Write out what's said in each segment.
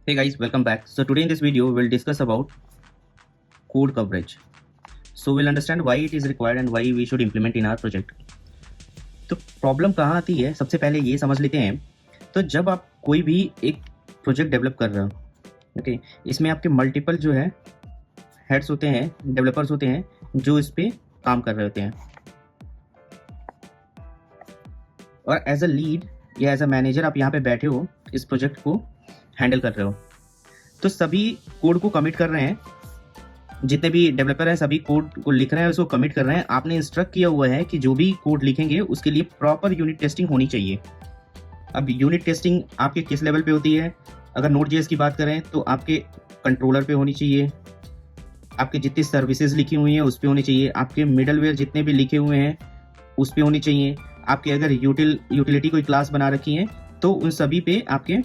Hey guys, welcome back. So today in this video we'll discuss about code coverage. So we'll understand why it is required and why we should implement in our project. तो problem कहाँ आती है, सबसे पहले ये समझ लेते हैं। तो जब आप कोई भी एक प्रोजेक्ट डेवलप कर रहे हो, ओके, इसमें आपके मल्टीपल जो है हेड्स होते हैं, डेवलपर्स होते हैं जो इस पे काम कर रहे होते हैं, और एज अ लीड या एज अ मैनेजर आप यहाँ पे बैठे हो, इस प्रोजेक्ट को हैंडल कर रहे हो। तो सभी कोड को कमिट कर रहे हैं, जितने भी डेवलपर हैं सभी कोड को लिख रहे हैं, उसको कमिट कर रहे हैं। आपने इंस्ट्रक्ट किया हुआ है कि जो भी कोड लिखेंगे उसके लिए प्रॉपर यूनिट टेस्टिंग होनी चाहिए। अब यूनिट टेस्टिंग आपके किस लेवल पे होती है? अगर नोड.जेएस की बात करें तो आपके कंट्रोलर पे होनी चाहिए, आपके जितनी सर्विसेज लिखी हुई हैं उस पे होनी चाहिए, आपके मिडलवेयर जितने भी लिखे हुए हैं उस पे होनी चाहिए, आपके अगर यूटिलिटी कोई क्लास बना रखी है तो उन सभी पे आपके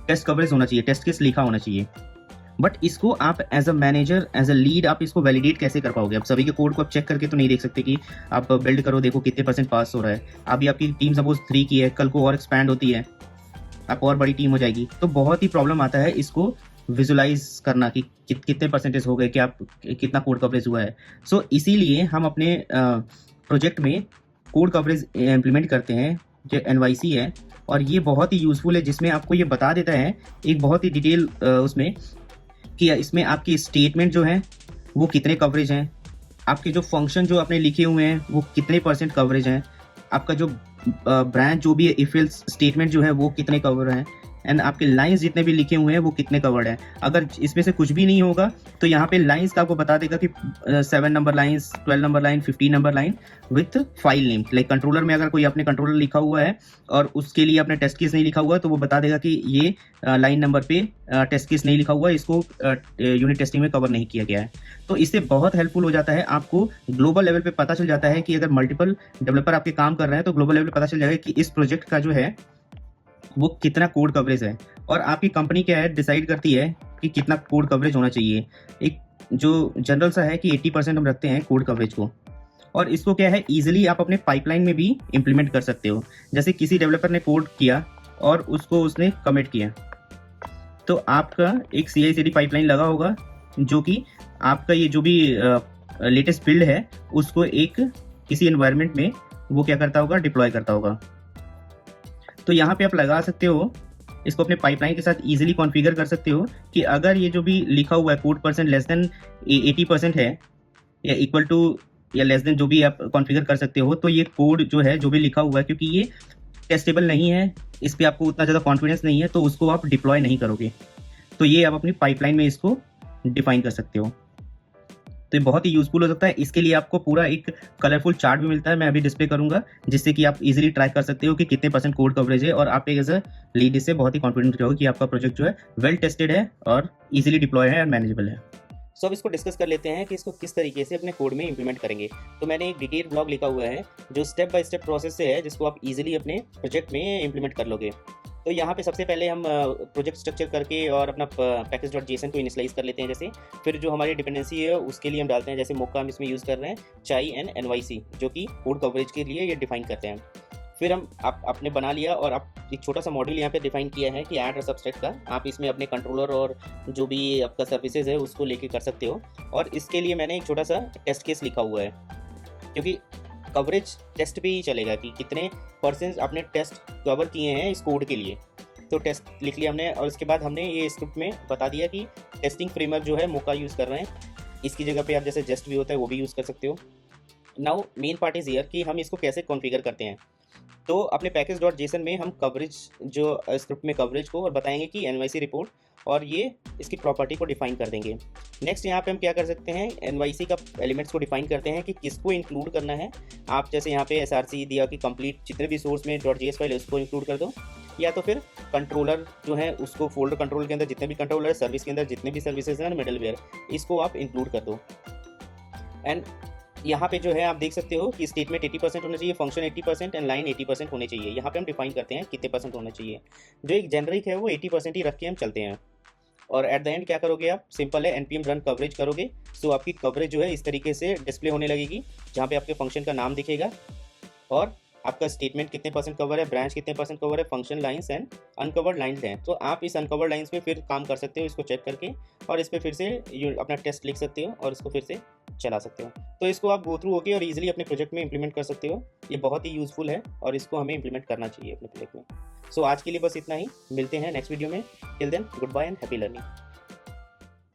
टेस्ट कवरेज होना चाहिए, टेस्ट केस लिखा होना चाहिए। बट इसको आप as a manager, as a lead, आप इसको वैलिडेट कैसे कर पाओगे? आप सभी के कोड को आप चेक करके तो नहीं देख सकते कि आप बिल्ड करो, देखो कितने परसेंट पास हो रहा है। अभी आपकी टीम सपोज 3 की है, कल को और एक्सपैंड होती है, आप और बड़ी टीम हो जाएगी, तो बहुत ही प्रॉब्लम आता है इसको विजुलाइज करना कि कितने परसेंटेज हो गए, कि आप कितना कोड कवरेज हुआ है। सो इसीलिए हम अपने प्रोजेक्ट में कोड कवरेज इम्प्लीमेंट करते हैं जो NYC है, और ये बहुत ही यूजफुल है, जिसमें आपको ये बता देता है एक बहुत ही डिटेल उसमें कि इसमें आपकी स्टेटमेंट जो है वो कितने कवरेज हैं, आपके जो फंक्शन जो आपने लिखे हुए हैं वो कितने परसेंट कवरेज हैं, आपका जो ब्रांच जो भी है इफ एल्स स्टेटमेंट जो है वो कितने कवर हैं, एंड आपके लाइंस जितने भी लिखे हुए हैं वो कितने कवर्ड हैं। अगर इसमें से कुछ भी नहीं होगा तो यहाँ पे लाइंस का आपको बता देगा कि 7 number lines, 12 number line, 15 number line with file name. Like controller में अगर कोई आपने कंट्रोलर लिखा हुआ है और उसके लिए आपने टेस्ट केस नहीं लिखा हुआ है तो वो बता देगा कि ये लाइन नंबर पे टेस्ट केस नहीं लिखा हुआ है, इसको यूनिट टेस्टिंग में कवर नहीं किया गया है। तो इससे बहुत हेल्पफुल हो जाता है, आपको ग्लोबल लेवल पे पता चल जाता है कि अगर मल्टीपल डेवलपर आपके काम कर रहे हैं तो ग्लोबल लेवल पे पता चल जाएगा कि इस प्रोजेक्ट का जो है वो कितना कोड कवरेज है। और आपकी कंपनी क्या है डिसाइड करती है कि कितना कोड कवरेज होना चाहिए। एक जो जनरल सा है कि 80% हम रखते हैं कोड कवरेज को, और इसको क्या है इजीली आप अपने पाइपलाइन में भी इम्प्लीमेंट कर सकते हो। जैसे किसी डेवलपर ने कोड किया और उसको उसने कमिट किया, तो आपका एक CI/CD पाइपलाइन लगा होगा जो कि आपका ये जो भी लेटेस्ट बिल्ड है उसको एक किसी एनवायरनमेंट में वो क्या करता होगा, डिप्लॉय करता होगा। तो यहाँ पे आप लगा सकते हो, इसको अपने पाइपलाइन के साथ इजीली कॉन्फ़िगर कर सकते हो कि अगर ये जो भी लिखा हुआ है कोड परसेंट लेस देन 80% है या इक्वल टू या लेस देन जो भी आप कॉन्फ़िगर कर सकते हो, तो ये कोड जो है जो भी लिखा हुआ है, क्योंकि ये टेस्टेबल नहीं है, इस पर आपको उतना ज़्यादा कॉन्फिडेंस नहीं है, तो उसको आप डिप्लॉय नहीं करोगे। तो ये आप अपनी पाइपलाइन में इसको डिफाइन कर सकते हो। तो ये बहुत ही यूजफुल हो सकता है। इसके लिए आपको पूरा एक कलरफुल चार्ट भी मिलता है, मैं अभी डिस्प्ले करूंगा, जिससे कि आप इजीली ट्रैक कर सकते हो कि कितने परसेंट कोड कवरेज है, और आप एक एज अ लीड इससे बहुत ही कॉन्फिडेंट रहो कि आपका प्रोजेक्ट जो है वेल टेस्टेड है और इजीली डिप्लॉय है और मैनेजेबल है। सो अब इसको डिस्कस कर लेते हैं कि इसको किस तरीके से अपने कोड में इंप्लीमेंट करेंगे। तो मैंने एक डिटेल ब्लॉग लिखा हुआ है जो स्टेप बाय स्टेप प्रोसेस से है, जिसको आप इजीली अपने प्रोजेक्ट में इंप्लीमेंट कर लोगे। तो यहाँ पे सबसे पहले हम प्रोजेक्ट स्ट्रक्चर करके और अपना package.json को इनिशियलाइज कर लेते हैं। जैसे फिर जो हमारी डिपेंडेंसी है उसके लिए हम डालते हैं, जैसे मोका हम इसमें यूज़ कर रहे हैं चाई एंड NYC, जो कि कोड कवरेज के लिए ये डिफाइन करते हैं। फिर हम आपने बना लिया और आप एक छोटा सा मॉड्यूल यहाँ पे डिफाइन किया है कि ऐड सब्सट्रैक्ट का, आप इसमें अपने कंट्रोलर और जो भी आपका सर्विसेज है उसको लेके कर सकते हो। और इसके लिए मैंने एक छोटा सा टेस्ट केस लिखा हुआ है, क्योंकि कवरेज टेस्ट पे ही चलेगा कि कितने परसेंट आपने टेस्ट कवर किए हैं इस कोड के लिए। तो टेस्ट लिख लिया हमने, और इसके बाद हमने ये स्क्रिप्ट में बता दिया कि टेस्टिंग फ्रेमवर्क जो है मोका यूज़ कर रहे हैं। इसकी जगह पे आप जैसे जस्ट भी होता है वो भी यूज़ कर सकते हो। Now main part is here कि हम इसको कैसे कॉन्फ़िगर करते हैं। तो अपने package.json में हम कवरेज जो स्क्रिप्ट में कवरेज को और बताएंगे कि NYC रिपोर्ट, और ये इसकी प्रॉपर्टी को डिफाइन कर देंगे। नेक्स्ट यहाँ पे हम क्या कर सकते हैं, NYC का एलिमेंट्स को डिफाइन करते हैं कि किसको इंक्लूड करना है। आप जैसे यहाँ पे SRC दिया कि कंप्लीट जितने भी सोर्स में .js फाइल है उसको इंक्लूड कर दो, या तो फिर कंट्रोलर जो है उसको फोल्डर कंट्रोल के अंदर जितने भी कंट्रोलर है, सर्विस के अंदर जितने भी सर्विसेज हैं, मिडलवेयर, इसको आप इंक्लूड कर दो। एंड यहाँ पे जो है आप देख सकते हो कि स्टेटमेंट 80% होना चाहिए, फंक्शन 80% एंड लाइन 80% होने चाहिए। यहाँ पे हम डिफाइन करते हैं कितने परसेंट होना चाहिए। जो एक जेनरिक है वो 80% ही रख के हम चलते हैं। और एट द एंड क्या करोगे आप, सिंपल है, npm रन कवरेज करोगे। सो आपकी कवरेज जो है इस तरीके से डिस्प्ले होने लगेगी, जहाँ पे आपके फंक्शन का नाम दिखेगा और आपका स्टेटमेंट कितने परसेंट कवर है, ब्रांच कितने परसेंट कवर है, function lines and uncovered lines हैं। तो आप इस अनकवर्ड लाइंस पे फिर काम कर सकते हो इसको चेक करके, और इस पे फिर से अपना टेस्ट लिख सकते हो और इसको फिर से चला सकते हो। तो इसको आप गो थ्रू होके और इजीली अपने प्रोजेक्ट में इंप्लीमेंट कर सकते हो। ये बहुत ही यूजफुल है और इसको हमें इंप्लीमेंट करना चाहिए अपने प्रोजेक्ट में। सो आज के लिए बस इतना ही, मिलते हैं नेक्स्ट वीडियो में। Till then goodbye and happy learning.